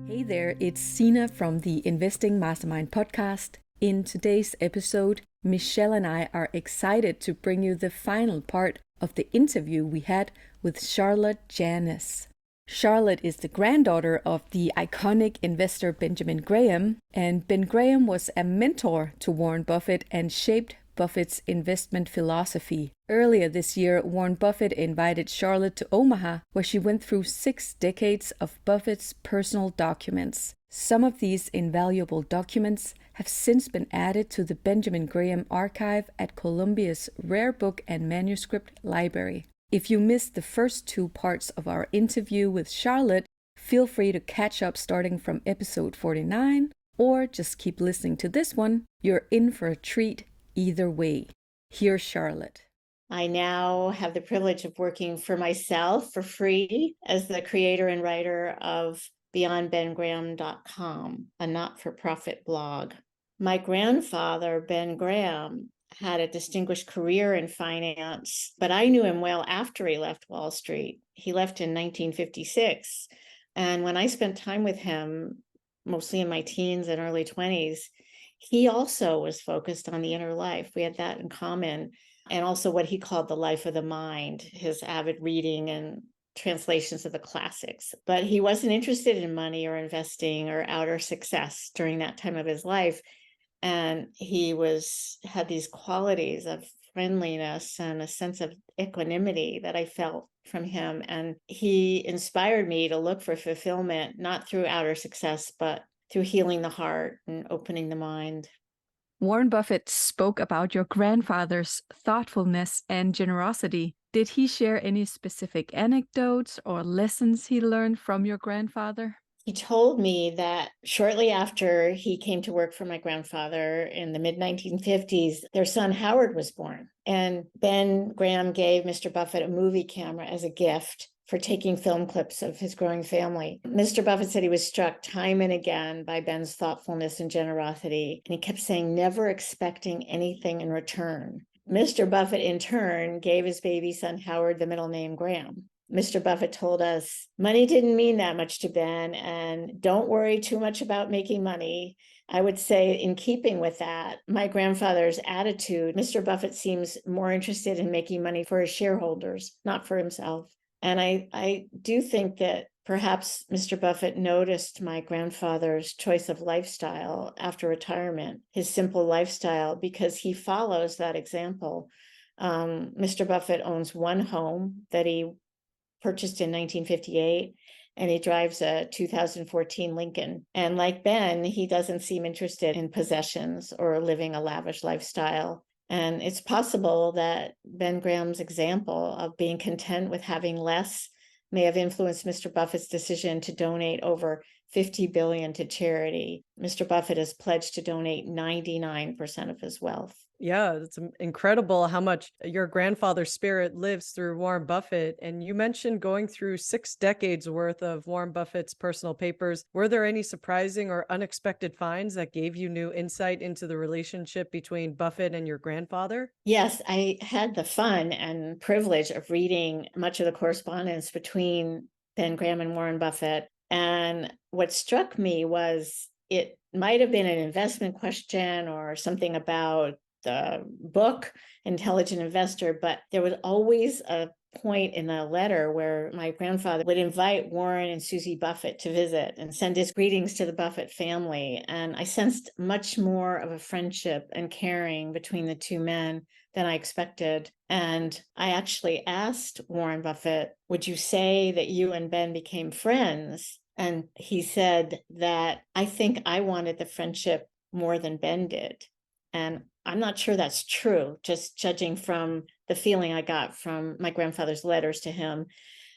Hey there, it's Sina from the Investing Mastermind podcast. In today's episode, Michelle and I are excited to bring you the final part of the interview we had with Charlotte Janis. Charlotte is the granddaughter of the iconic investor Benjamin Graham, and Ben Graham was a mentor to Warren Buffett and shaped Buffett's investment philosophy. Earlier this year, Warren Buffett invited Charlotte to Omaha, where she went through 6 decades of Buffett's personal documents. Some of these invaluable documents have since been added to the Benjamin Graham archive at Columbia's Rare Book and Manuscript Library. If you missed the first 2 parts of our interview with Charlotte, feel free to catch up starting from episode 49, or just keep listening to this one. You're in for a treat either way. Here's Charlotte. I now have the privilege of working for myself for free as the creator and writer of beyondbengraham.com, a not-for-profit blog. My grandfather, Ben Graham, had a distinguished career in finance, but I knew him well after he left Wall Street. He left in 1956. And when I spent time with him, mostly in my teens and early 20s, he also was focused on the inner life. We had that in common. And also what he called the life of the mind, his avid reading and translations of the classics. But he wasn't interested in money or investing or outer success during that time of his life. And he had these qualities of friendliness and a sense of equanimity that I felt from him. And he inspired me to look for fulfillment, not through outer success, but through healing the heart and opening the mind. Warren Buffett spoke about your grandfather's thoughtfulness and generosity. Did he share any specific anecdotes or lessons he learned from your grandfather? He told me that shortly after he came to work for my grandfather in the mid-1950s, their son Howard was born. And Ben Graham gave Mr. Buffett a movie camera as a gift for taking film clips of his growing family. Mr. Buffett said he was struck time and again by Ben's thoughtfulness and generosity. And he kept saying, never expecting anything in return. Mr. Buffett, in turn, gave his baby son Howard the middle name Graham. Mr. Buffett told us, money didn't mean that much to Ben, and don't worry too much about making money. I would say, in keeping with that, my grandfather's attitude, Mr. Buffett seems more interested in making money for his shareholders, not for himself. And I do think that perhaps Mr. Buffett noticed my grandfather's choice of lifestyle after retirement, his simple lifestyle, because he follows that example. Mr. Buffett owns one home that he purchased in 1958, and he drives a 2014 Lincoln. And like Ben, he doesn't seem interested in possessions or living a lavish lifestyle. And it's possible that Ben Graham's example of being content with having less may have influenced Mr. Buffett's decision to donate over $50 billion to charity. Mr. Buffett has pledged to donate 99% of his wealth. Yeah, it's incredible how much your grandfather's spirit lives through Warren Buffett. And you mentioned going through 6 decades worth of Warren Buffett's personal papers. Were there any surprising or unexpected finds that gave you new insight into the relationship between Buffett and your grandfather? Yes, I had the fun and privilege of reading much of the correspondence between Ben Graham and Warren Buffett. And what struck me was it might have been an investment question or something about the book, Intelligent Investor, but there was always a point in the letter where my grandfather would invite Warren and Susie Buffett to visit and send his greetings to the Buffett family. And I sensed much more of a friendship and caring between the two men than I expected. And I actually asked Warren Buffett, would you say that you and Ben became friends? And he said that I think I wanted the friendship more than Ben did. And I'm not sure that's true, just judging from the feeling I got from my grandfather's letters to him.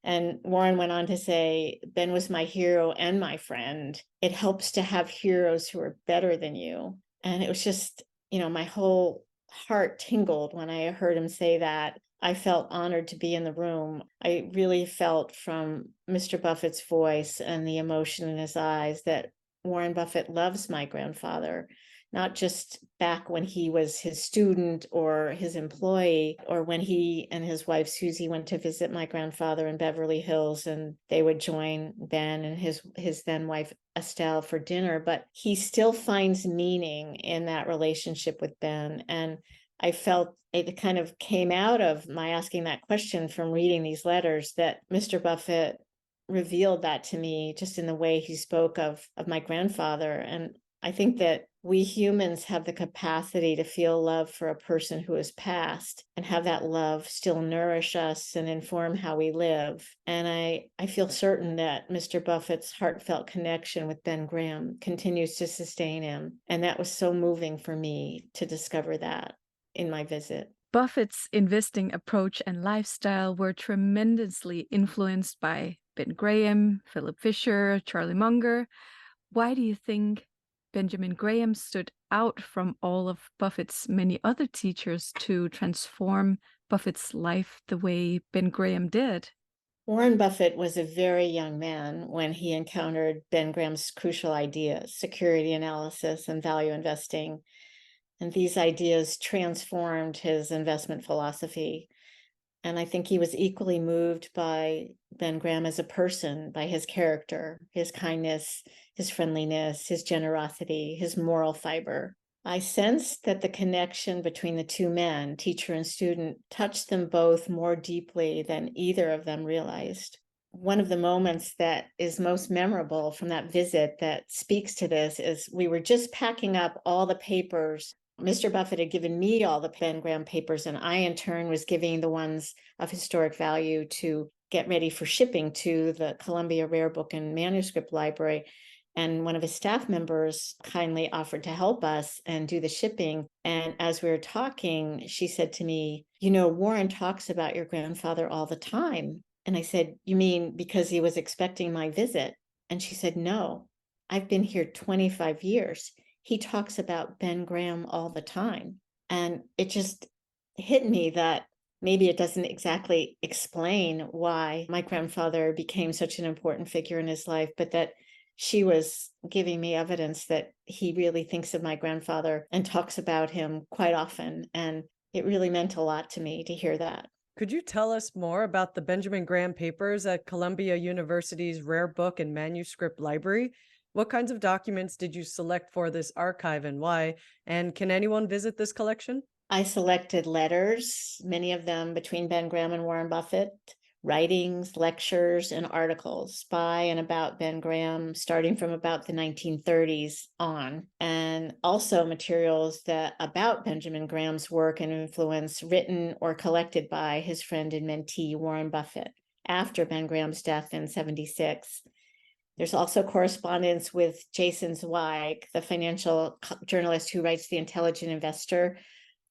And Warren went on to say, Ben was my hero and my friend. It helps to have heroes who are better than you. And it was just, my whole heart tingled when I heard him say that. I felt honored to be in the room. I really felt from Mr. Buffett's voice and the emotion in his eyes that Warren Buffett loves my grandfather not just back when he was his student or his employee, or when he and his wife Susie went to visit my grandfather in Beverly Hills, and they would join Ben and his then wife Estelle for dinner. But he still finds meaning in that relationship with Ben. And I felt it kind of came out of my asking that question from reading these letters, that Mr. Buffett revealed that to me just in the way he spoke of my grandfather. And I think that we humans have the capacity to feel love for a person who has passed, and have that love still nourish us and inform how we live. And I feel certain that Mr. Buffett's heartfelt connection with Ben Graham continues to sustain him. And that was so moving for me to discover that in my visit. Buffett's investing approach and lifestyle were tremendously influenced by Ben Graham, Philip Fisher, Charlie Munger. Why do you think Benjamin Graham stood out from all of Buffett's many other teachers to transform Buffett's life the way Ben Graham did? Warren Buffett was a very young man when he encountered Ben Graham's crucial ideas, security analysis and value investing. And these ideas transformed his investment philosophy. And I think he was equally moved by Ben Graham as a person, by his character, his kindness, his friendliness, his generosity, his moral fiber. I sensed that the connection between the two men, teacher and student, touched them both more deeply than either of them realized. One of the moments that is most memorable from that visit that speaks to this is we were just packing up all the papers. Mr. Buffett had given me all the Ben Graham papers, and I, in turn, was giving the ones of historic value to get ready for shipping to the Columbia Rare Book and Manuscript Library. And one of his staff members kindly offered to help us and do the shipping. And as we were talking, she said to me, "You know, Warren talks about your grandfather all the time." And I said, "You mean because he was expecting my visit?" And she said, "No, I've been here 25 years. He talks about Ben Graham all the time." And it just hit me that maybe it doesn't exactly explain why my grandfather became such an important figure in his life, but that she was giving me evidence that he really thinks of my grandfather and talks about him quite often. And it really meant a lot to me to hear that. Could you tell us more about the Benjamin Graham papers at Columbia University's Rare Book and Manuscript Library? What kinds of documents did you select for this archive and why? And can anyone visit this collection? I selected letters, many of them between Ben Graham and Warren Buffett, writings, lectures, and articles by and about Ben Graham, starting from about the 1930s on, and also materials that about Benjamin Graham's work and influence, written or collected by his friend and mentee, Warren Buffett, after Ben Graham's death in 1976. There's also correspondence with Jason Zweig, the financial journalist who writes The Intelligent Investor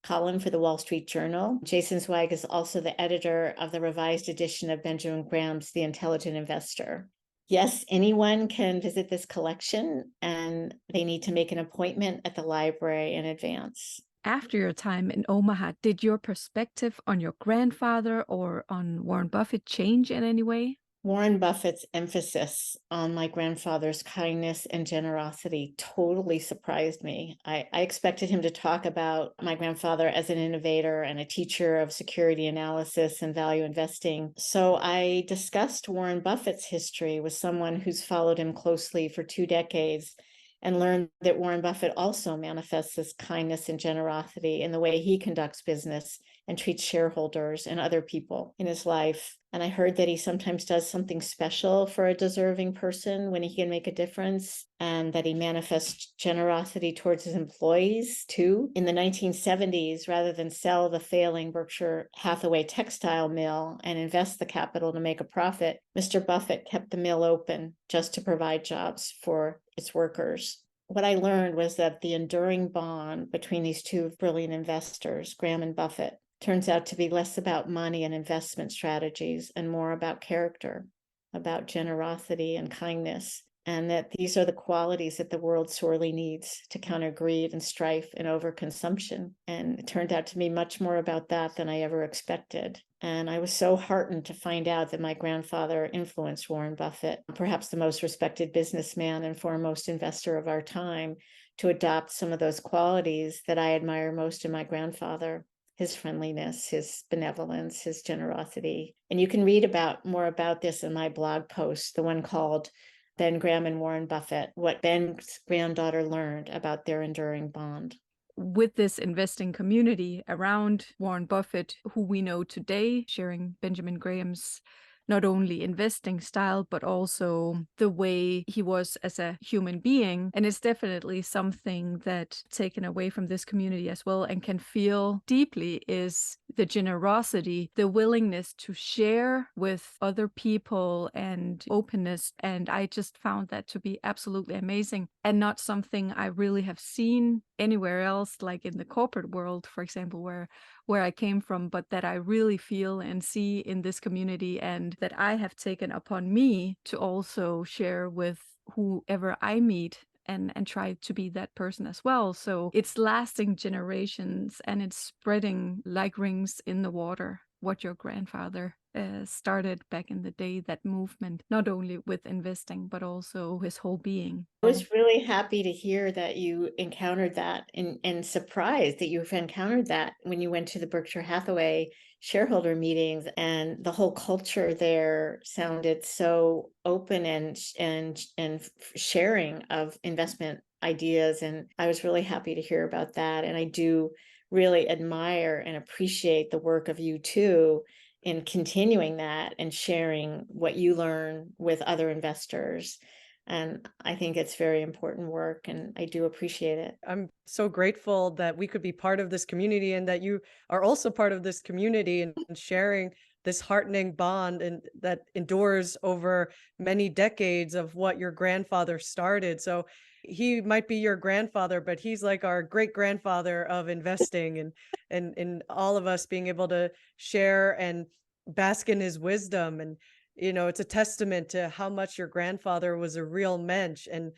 column for the Wall Street Journal. Jason Zweig is also the editor of the revised edition of Benjamin Graham's The Intelligent Investor. Yes, anyone can visit this collection, and they need to make an appointment at the library in advance. After your time in Omaha, did your perspective on your grandfather or on Warren Buffett change in any way? Warren Buffett's emphasis on my grandfather's kindness and generosity totally surprised me. I expected him to talk about my grandfather as an innovator and a teacher of security analysis and value investing. So I discussed Warren Buffett's history with someone who's followed him closely for 2 decades, and learned that Warren Buffett also manifests this kindness and generosity in the way he conducts business and treats shareholders and other people in his life. And I heard that he sometimes does something special for a deserving person when he can make a difference, and that he manifests generosity towards his employees too. In the 1970s, rather than sell the failing Berkshire Hathaway textile mill and invest the capital to make a profit, Mr. Buffett kept the mill open just to provide jobs for its workers. What I learned was that the enduring bond between these two brilliant investors, Graham and Buffett, turns out to be less about money and investment strategies and more about character, about generosity and kindness, and that these are the qualities that the world sorely needs to counter greed and strife and overconsumption. And it turned out to be much more about that than I ever expected. And I was so heartened to find out that my grandfather influenced Warren Buffett, perhaps the most respected businessman and foremost investor of our time, to adopt some of those qualities that I admire most in my grandfather. His friendliness, his benevolence, his generosity. And you can read more about this in my blog post, the one called Ben Graham and Warren Buffett, What Ben's Granddaughter Learned About Their Enduring Bond. With this investing community around Warren Buffett, who we know today, sharing Benjamin Graham's not only investing style, but also the way he was as a human being. And it's definitely something that taken away from this community as well and can feel deeply is the generosity, the willingness to share with other people and openness. And I just found that to be absolutely amazing and not something I really have seen anywhere else, like in the corporate world, for example, where I came from, but that I really feel and see in this community and that I have taken upon me to also share with whoever I meet and try to be that person as well. So it's lasting generations and it's spreading like rings in the water, what your grandfather started back in the day, that movement, not only with investing, but also his whole being. I was really happy to hear that you encountered that and surprised that you've encountered that when you went to the Berkshire Hathaway shareholder meetings, and the whole culture there sounded so open and sharing of investment ideas. And I was really happy to hear about that. And I do really admire and appreciate the work of you too in continuing that and sharing what you learn with other investors. And I think it's very important work, and I do appreciate it. I'm so grateful that we could be part of this community and that you are also part of this community and sharing this heartening bond and that endures over many decades of what your grandfather started. So he might be your grandfather, but he's like our great grandfather of investing and all of us being able to share and bask in his wisdom. And it's a testament to how much your grandfather was a real mensch. And,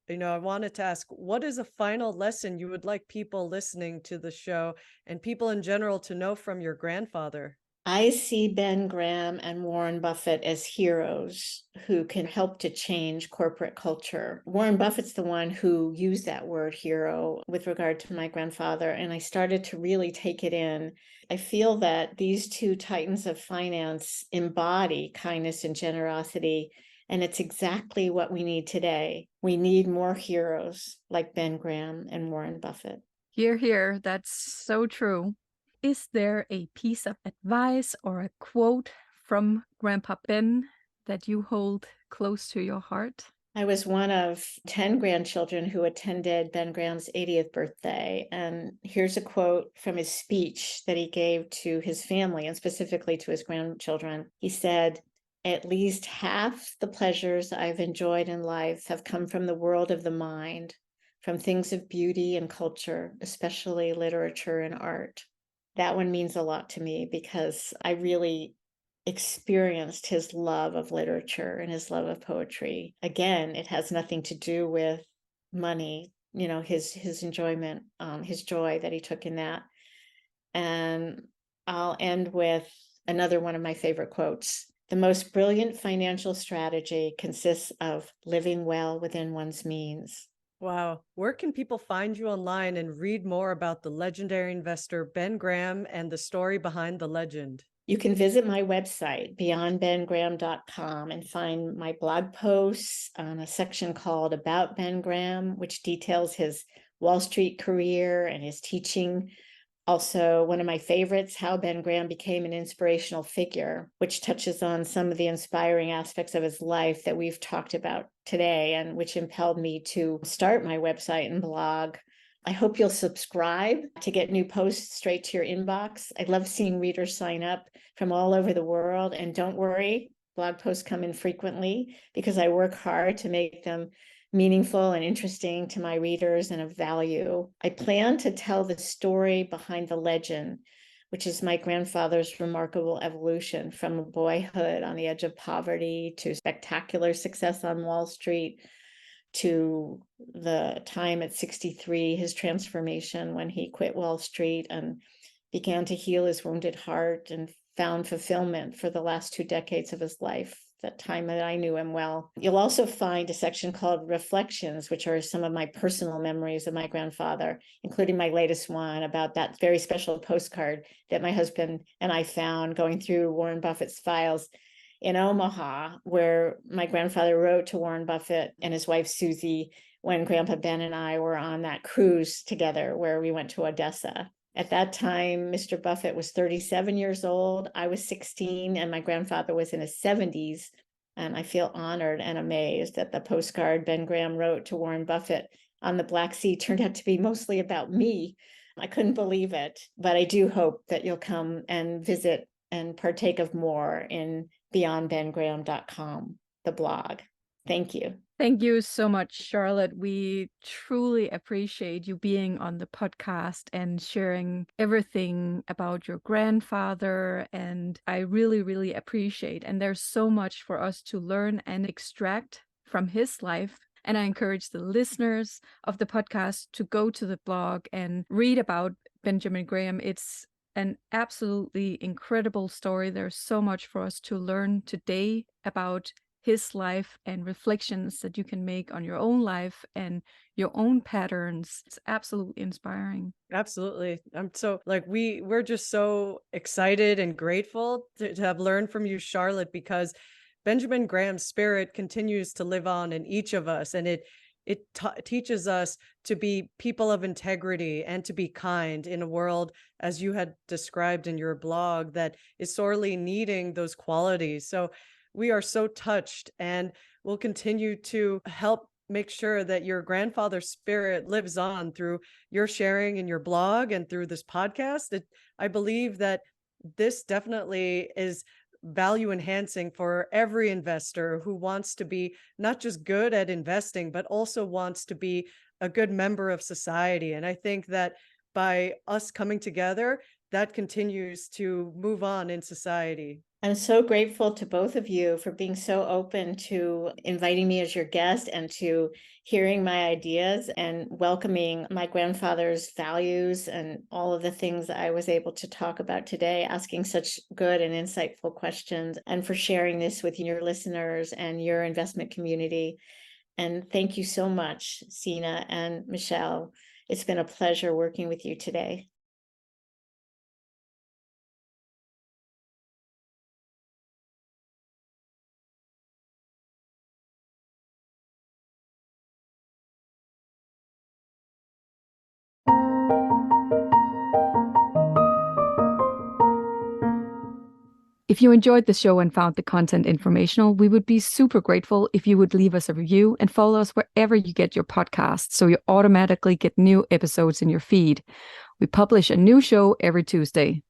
I wanted to ask, what is a final lesson you would like people listening to the show and people in general to know from your grandfather? I see Ben Graham and Warren Buffett as heroes who can help to change corporate culture. Warren Buffett's the one who used that word hero with regard to my grandfather, and I started to really take it in. I feel that these two titans of finance embody kindness and generosity, and it's exactly what we need today. We need more heroes like Ben Graham and Warren Buffett. Hear, hear. That's so true. Is there a piece of advice or a quote from Grandpa Ben that you hold close to your heart? I was one of 10 grandchildren who attended Ben Graham's 80th birthday. And here's a quote from his speech that he gave to his family and specifically to his grandchildren. He said, "At least half the pleasures I've enjoyed in life have come from the world of the mind, from things of beauty and culture, especially literature and art." That one means a lot to me because I really experienced his love of literature and his love of poetry. Again, it has nothing to do with money, his enjoyment, his joy that he took in that. And I'll end with another one of my favorite quotes. "The most brilliant financial strategy consists of living well within one's means." Wow. Where can people find you online and read more about the legendary investor Ben Graham and the story behind the legend? You can visit my website, beyondbengraham.com, and find my blog posts on a section called About Ben Graham, which details his Wall Street career and his teaching. Also, one of my favorites, How Ben Graham Became an Inspirational Figure, which touches on some of the inspiring aspects of his life that we've talked about today and which impelled me to start my website and blog. I hope you'll subscribe to get new posts straight to your inbox. I love seeing readers sign up from all over the world. And don't worry, blog posts come in frequently because I work hard to make them meaningful and interesting to my readers and of value. I plan to tell the story behind the legend, which is my grandfather's remarkable evolution from a boyhood on the edge of poverty to spectacular success on Wall Street, to the time at 63, his transformation when he quit Wall Street and began to heal his wounded heart and found fulfillment for the last 2 decades of his life the time that I knew him well. You'll also find a section called Reflections, which are some of my personal memories of my grandfather, including my latest one about that very special postcard that my husband and I found going through Warren Buffett's files in Omaha, where my grandfather wrote to Warren Buffett and his wife, Susie, when Grandpa Ben and I were on that cruise together where we went to Odessa. At that time, Mr. Buffett was 37 years old. I was 16, and my grandfather was in his 70s. And I feel honored and amazed that the postcard Ben Graham wrote to Warren Buffett on the Black Sea turned out to be mostly about me. I couldn't believe it, but I do hope that you'll come and visit and partake of more in beyondbengraham.com, the blog. Thank you. Thank you so much, Charlotte. We truly appreciate you being on the podcast and sharing everything about your grandfather. And I really, really appreciate. And there's so much for us to learn and extract from his life. And I encourage the listeners of the podcast to go to the blog and read about Benjamin Graham. It's an absolutely incredible story. There's so much for us to learn today about his life and reflections that you can make on your own life and your own patterns. It's absolutely inspiring. Absolutely. I'm so we're just so excited and grateful to have learned from you, Charlotte, because Benjamin Graham's spirit continues to live on in each of us, and it teaches us to be people of integrity and to be kind in a world, as you had described in your blog, that is sorely needing those qualities. So we are so touched, and we'll continue to help make sure that your grandfather's spirit lives on through your sharing in your blog and through this podcast. I believe that this definitely is value enhancing for every investor who wants to be not just good at investing, but also wants to be a good member of society. And I think that by us coming together, that continues to move on in society. I'm so grateful to both of you for being so open to inviting me as your guest and to hearing my ideas and welcoming my grandfather's values and all of the things that I was able to talk about today, asking such good and insightful questions, and for sharing this with your listeners and your investment community. And thank you so much, Sina and Michelle. It's been a pleasure working with you today. If you enjoyed the show and found the content informational, we would be super grateful if you would leave us a review and follow us wherever you get your podcasts so you automatically get new episodes in your feed. We publish a new show every Tuesday.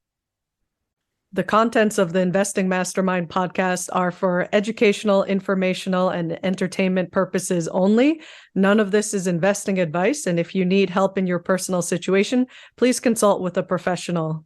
The contents of the Investing Mastermind podcast are for educational, informational, and entertainment purposes only. None of this is investing advice, and if you need help in your personal situation, please consult with a professional.